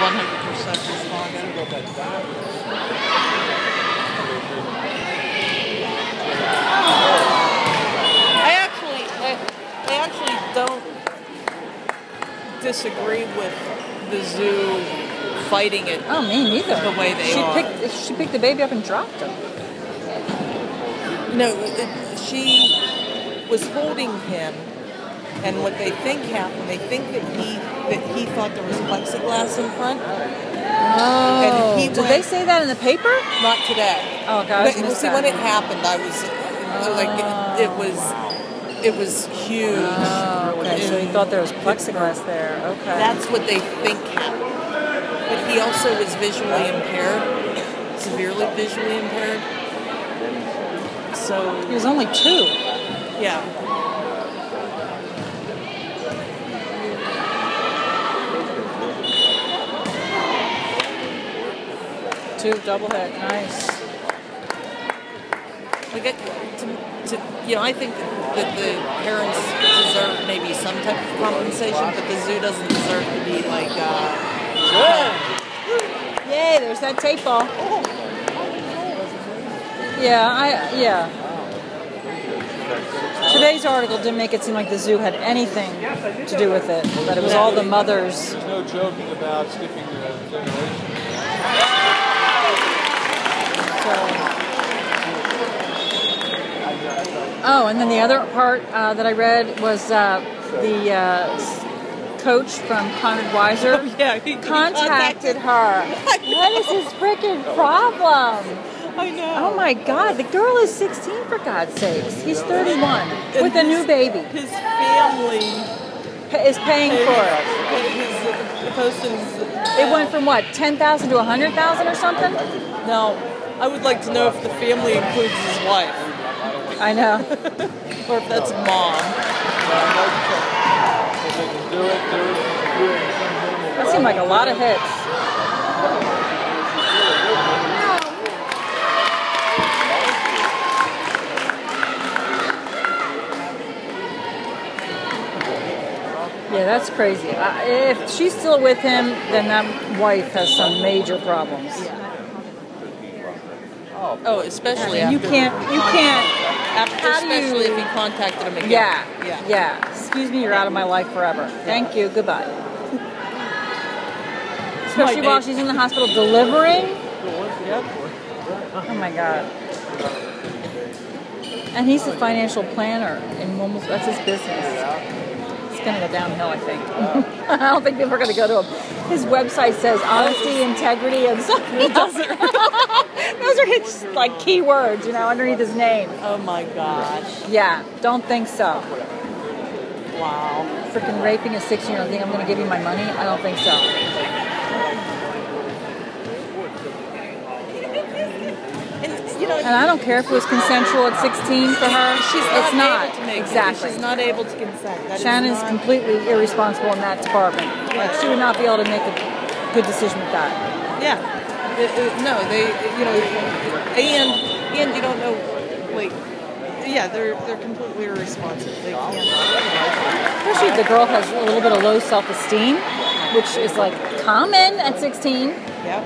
100% responded. I actually don't disagree with the zoo fighting it. Oh, me neither. The way they are. She picked the baby up and dropped him. No, she was holding him, and what they think happened, they think that he thought there was plexiglass in front. Oh, and he did they say that in the paper? Not today. Oh, God, see, when it happened, I was like, it was huge. Oh, okay. So he thought there was plexiglass there. Okay. That's what they think happened. But he also was visually impaired, severely visually impaired. So he was only 2. Yeah. Double hit, nice. I think that the parents deserve maybe some type of compensation, but the zoo doesn't deserve to be like. Yay! There's that tape ball. Yeah. Today's article didn't make it seem like the zoo had anything to do with it, but it was all the mothers. There's no joking about skipping the generation. Oh, and then the other part that I read was the coach from Conrad Weiser he contacted her. What is his freaking problem? I know. Oh my God, the girl is 16 for God's sakes. He's 31 with a new baby. His family is paying for it. It went from what, 10,000 to 100,000 or something? Now, I would like to know if the family includes his wife. I know. Or if that's mom. That seemed like a lot of hits. Yeah, that's crazy. If she's still with him, then that wife has some major problems. Yeah. Oh, especially I mean, after especially if he contacted him again. Yeah. Excuse me, you're out of my life forever. Thank you. Goodbye. Especially while she's in the hospital delivering. Oh my God. And he's a financial planner, and almost that's his business. It's going to go downhill, I think. I don't think people are going to go to him. His website says honesty, integrity, and something. It doesn't. Those are his like keywords, underneath his name. Oh my gosh. Yeah, don't think so. Wow. Freaking raping a 16-year-old. Think I'm going to give you my money? I don't think so. And I don't care if it was consensual at 16 for her. It's not. Able to make exactly. She's not able to consent. Shannon's completely irresponsible in that department. Like, she would not be able to make a good decision with that. Yeah. No, they, and you don't know, like, yeah, they're completely irresponsible. They can't. Especially if the girl has a little bit of low self-esteem, which is like common at 16. Yeah.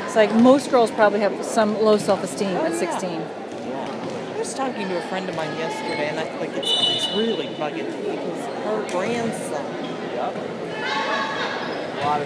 It's like most girls probably have some low self-esteem at 16. Yeah. I was talking to a friend of mine yesterday, and it's really bugging me because her grandson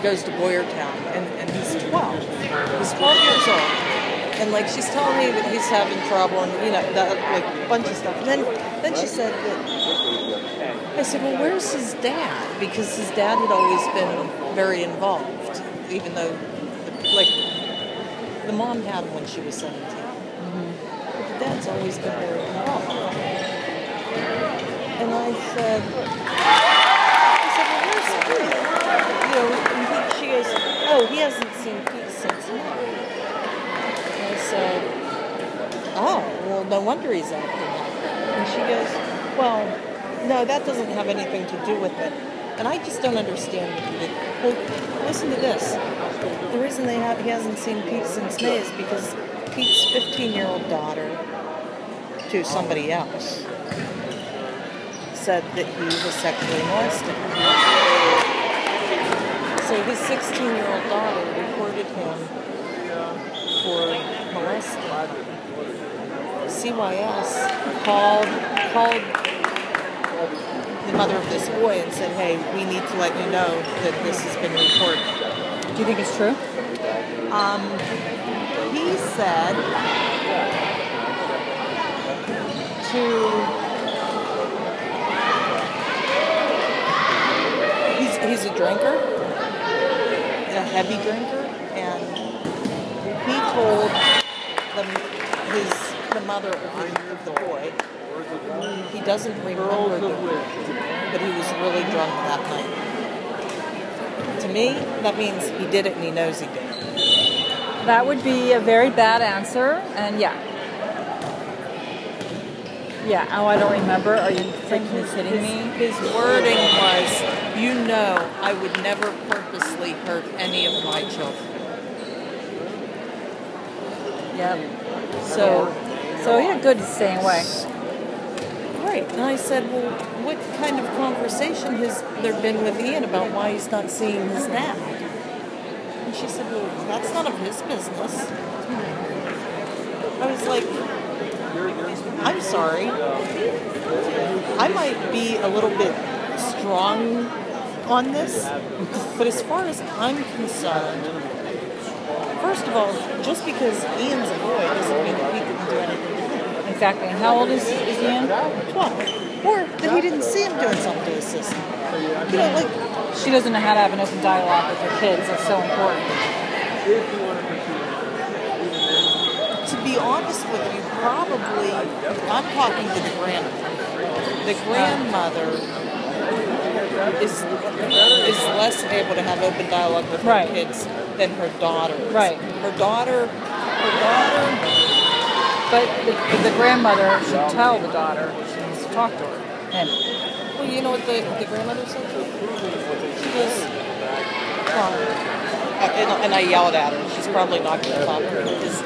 goes to Boyertown, and he's 12. He's 12 years old, and like she's telling me that he's having trouble, and that like a bunch of stuff. And then she said that. I said, well, where's his dad? Because his dad had always been very involved, even though the mom had him when she was 17. Mm-hmm. But the dad's always been very involved. And I said, well, where's Pete? And she goes, oh, he hasn't seen Pete since May. And I said, oh, well, no wonder he's acting like that. And she goes, well, no, that doesn't have anything to do with it. And I just don't understand it. Well, listen to this. The reason he hasn't seen Pete since May is because Pete's 15-year-old daughter, to somebody else, said that he was sexually molested. So his 16-year-old daughter reported him for molesting. CYS called the mother of this boy and said, "Hey, we need to let you know that this has been reported." Do you think it's true? He said he's a drinker, a heavy drinker, and he told the mother of the boy he doesn't remember but he was really drunk that night. To me, that means he did it and he knows he did it. That would be a very bad answer, and yeah. Oh, I don't remember. Are you freaking kidding me? His wording was, "You know, I would never purposely hurt any of my children." Yep. So yeah, good to stay away. Right. And I said, "Well, what kind of conversation has there been with Ian about why he's not seeing his dad?" And she said, "Well, that's none of his business." I was like, "I'm sorry. I might be a little bit strong on this, but as far as I'm concerned, first of all, just because Ian's a boy doesn't mean that he couldn't do anything to him." Exactly. And how old is Ian? 12. Or that he didn't see him doing something to his sister. You know, like, she doesn't know how to have an open dialogue with her kids. That's so important. To be honest with you, probably, I'm talking to the grandmother. The grandmother is less able to have open dialogue with her kids than her daughter is. Right. Her daughter. But the grandmother should tell the daughter she needs to talk to her. And well, you know what the grandmother said? She goes, and I yelled at her. She's probably not going to talk to her because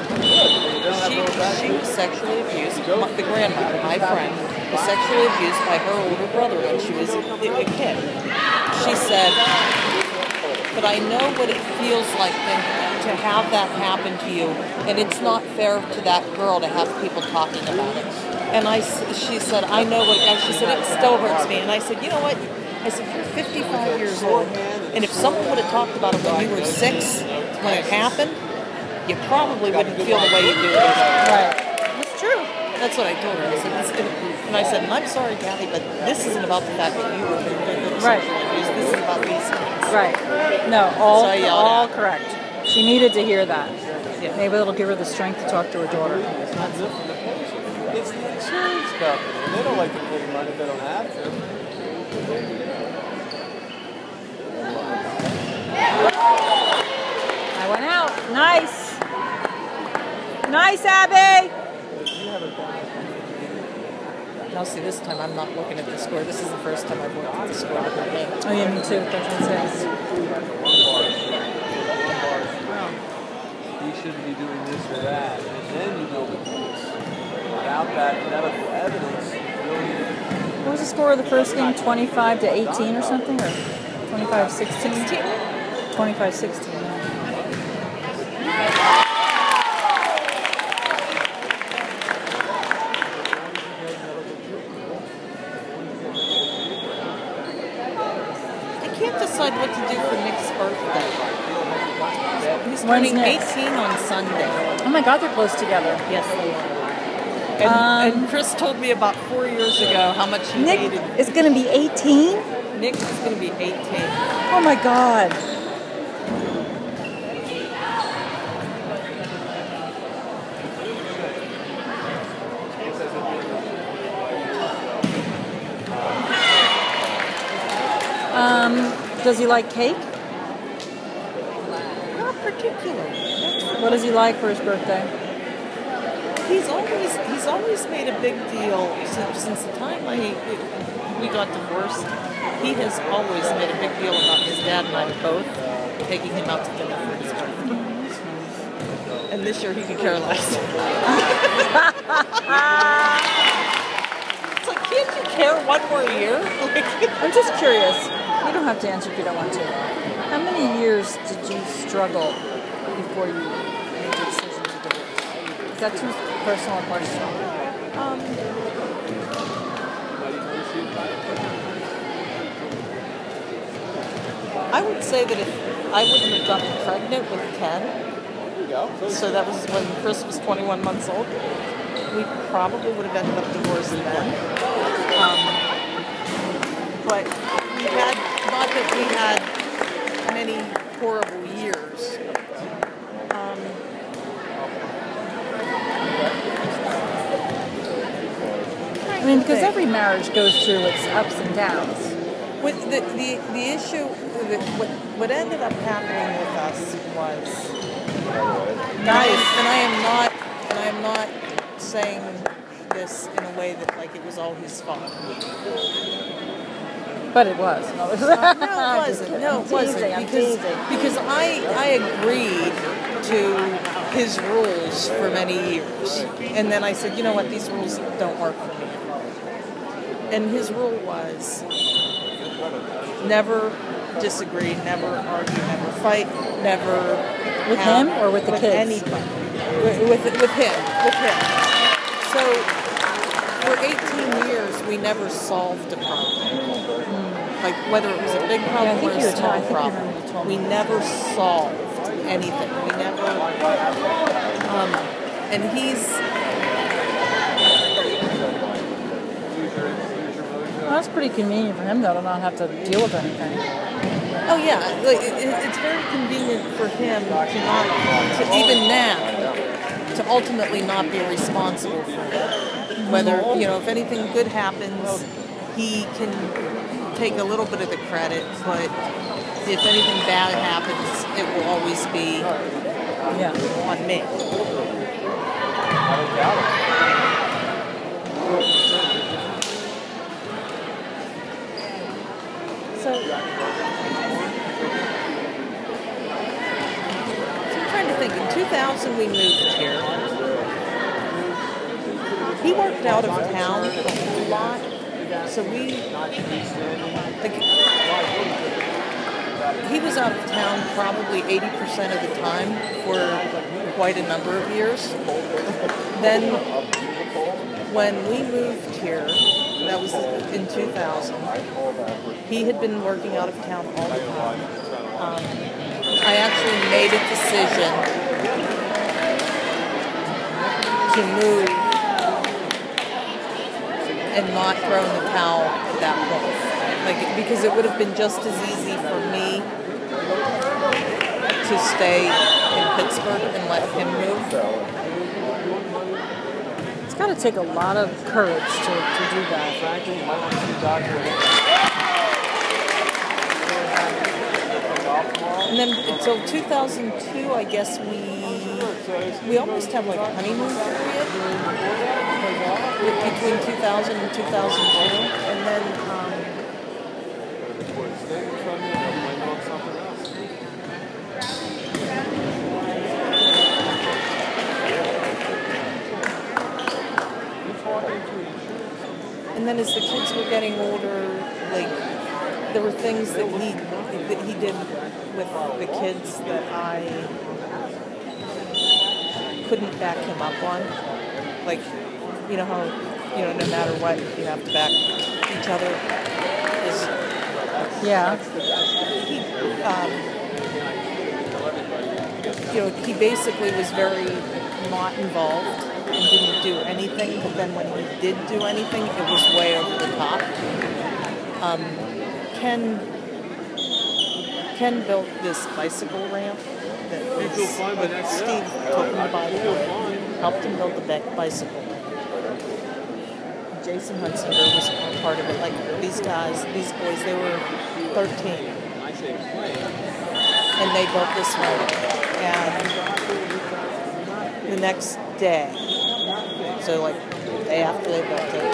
she was sexually abused. The grandmother, my friend, was sexually abused by her older brother when she was a kid. She said, "But I know what it feels like to have that happen to you, and it's not fair to that girl to have people talking about it." And she said, "I know what," and she said, "It still hurts me." And I said, "You know what?" I said, "You're 55 years old, and if someone would have talked about it when you were 6, when it happened, you probably wouldn't feel the way you do it." Right. It's true. That's what I told her. I said, and I'm sorry, Kathy, but this isn't about the fact that you were sexually abused. This is about these things. Right. No, all correct. She needed to hear that. Yeah. Maybe it'll give her the strength to talk to her daughter. It's the insurance company. They don't like to pay money if they don't have to. I went out. Nice. Nice, Abby. Now, see, this time I'm not looking at the score. This is the first time I've looked at the score of the game. Oh, yeah, me too. That's what it says. He shouldn't be doing this or that. And then you build a case. Without that medical evidence, What was the score of the first game? 25-18 or something? Or 25-16? 25-16. I can't decide what to do for Nick's birthday. He's When's turning Nick? 18 on Sunday. Oh my God, they're close together. Yes, they are. And Chris told me about 4 years ago how much he Nick hated. is going to be 18? Nick is going to be 18. Oh my God. Does he like cake? Not particularly. What does he like for his birthday? He's always made a big deal since the time we got divorced. He has always made a big deal about his dad and I both taking him out to dinner for his birthday. And this year he could care less. It's like, can't you care one more year? I'm just curious. You don't have to answer if you don't want to. How many years did you struggle before you made the decision to divorce? Is that too personal a question? I would say that if I wouldn't have gotten pregnant with Ken, so that was when Chris was 21 months old, we probably would have ended up divorced then. But we had, not that we had many horrible years. I mean, because every marriage goes through its ups and downs. With the issue, what ended up happening with us was, and I am not saying this in a way that like it was all his fault. But it was. No, it wasn't. No, it wasn't. Because I agreed to his rules for many years. And then I said, you know what, these rules don't work for me. And his rule was never disagree, never argue, never fight, never... With him or with the kids? Anybody. With him. So, for 18 years, we never solved a problem. Like, whether it was a big problem or a small problem. We never solved anything. We never... and he's... Well, that's pretty convenient for him, though, to not have to deal with anything. Oh, yeah. Like, it's very convenient for him to even now, to ultimately not be responsible for it. Whether, if anything good happens, he can take a little bit of the credit, but if anything bad happens, it will always be on me. So I'm trying to think. In 2000, we moved here. He worked out of town a whole lot, so he was out of town probably 80% of the time for quite a number of years. Then, when we moved here, that was in 2000, he had been working out of town all the time. I actually made a decision to move and not throw in the towel at that point. Because it would have been just as easy for me to stay in Pittsburgh and let him move. It's got to take a lot of courage to do that. And then until 2002, I guess we almost had like a honeymoon period between 2000 and 2002, and then as the kids were getting older, like there were things that he did with the kids that I couldn't back him up on. Like, you know how, no matter what, you have to back each other. Yeah. He basically was very not involved and didn't do anything, but then when he did do anything, it was way over the top. Ken built this bicycle ramp that Steve took him to buy the land, helped him build the bicycle ramp. Jason Hunsinger was part of it. Like these boys, they were 13. And they built this ramp. And the next day, so like the day after they built it,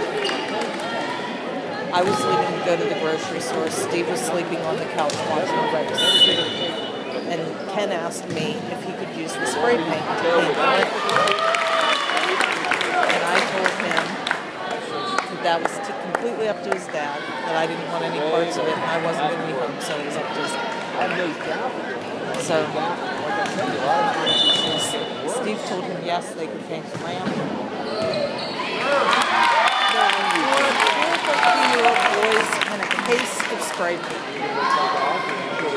I was leaving to go to the grocery store. Steve was sleeping on the couch watching the race. And Ken asked me if he could use the spray paint to paint the ramp. And I told him that was completely up to his dad, that I didn't want any parts of it, and I wasn't going to be home, so it was up to his dad. have no doubt. So Like I said, a lot of times Steve told him yes, they could paint the ramp. There were 13-year-old boys and a case of spray paint.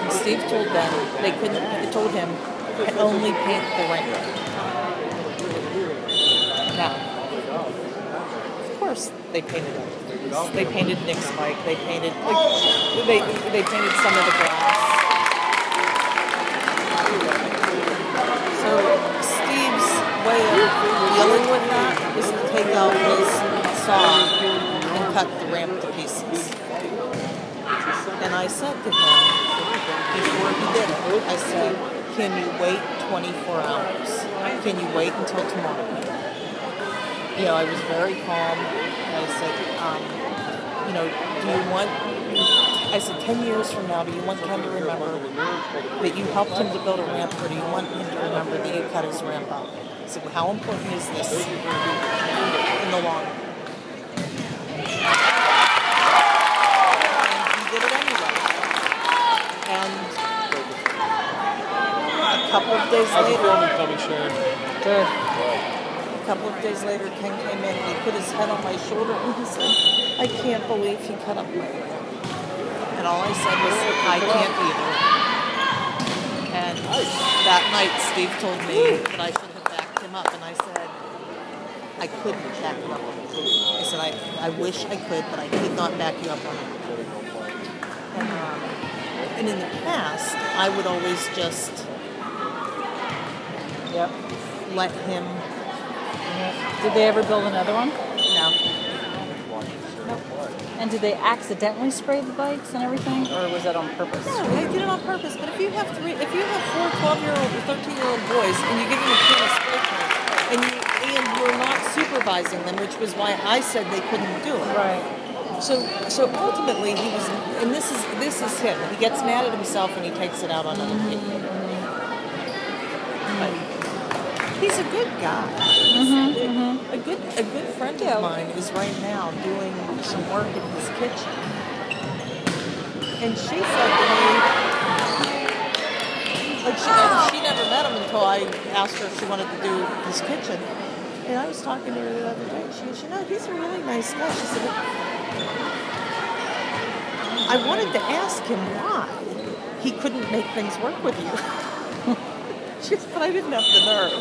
And Steve told them they couldn't. They told him only paint the ramp. Now, of course, they painted it. They painted Nick's bike. They painted they painted some of the grass. So Steve's way of dealing with that is to take out his saw and cut the ramp to pieces. And I said to him before he did it, I said, "Can you wait 24 hours? Can you wait until tomorrow?" You know, I was very calm. I said, do you want, I said, 10 years from now, do you want Ken to remember that you helped him to build a ramp, or do you want him to remember that you cut his ramp up? I said, well, how important is this in the long run? And he did it anyway. And a couple of days how's the later, filming coming, Sharon? Good. a couple of days later, Ken came in and he put his head on my shoulder and he said, I can't believe he cut up my ramp. And all I said was, I can't either. And that night, Steve told me that I should have backed him up. And I said, I couldn't back him up on it. I said, I wish I could, but I could not back you up on it. And in the past, I would always just let him. Did they ever build another one? No. And did they accidentally spray the bikes and everything, or was that on purpose? No, they did it on purpose. But if you have 4 12-year-old or 13-year-old boys, and you give them a can of spray paint, and you're not supervising them, which was why I said they couldn't do it. Right. So ultimately he was, and this is him. He gets mad at himself and he takes it out on other people. But he's a good guy. A good friend of mine is right now doing some work in his kitchen. And she said to me, like she never met him until I asked her if she wanted to do his kitchen. And I was talking to her the other day. She goes, he's a really nice guy. She said, I wanted to ask him why he couldn't make things work with you. She said, but I didn't have the nerve.